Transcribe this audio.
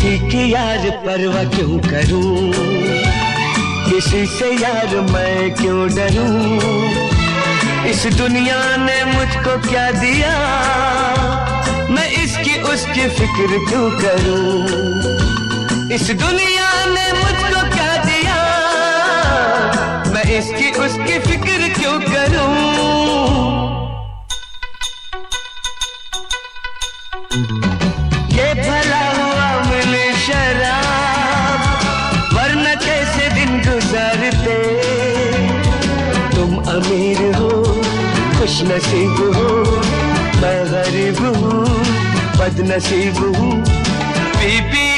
किसी की यार परवाह क्यों करूं, किसी से यार मैं क्यों डरूं। इस दुनिया ने मुझको क्या दिया, मैं इसकी उसकी फिक्र क्यों करूं। इस दुनिया ने मुझको क्या दिया, मैं इसकी उसकी फिक्र क्यों करूं। ये भला हुआ मिली शराब, वरना कैसे दिन गुजारते। तुम अमीर हो खुश नसीब हो, मैं गरीब हूँ बदनसीब हूँ। पी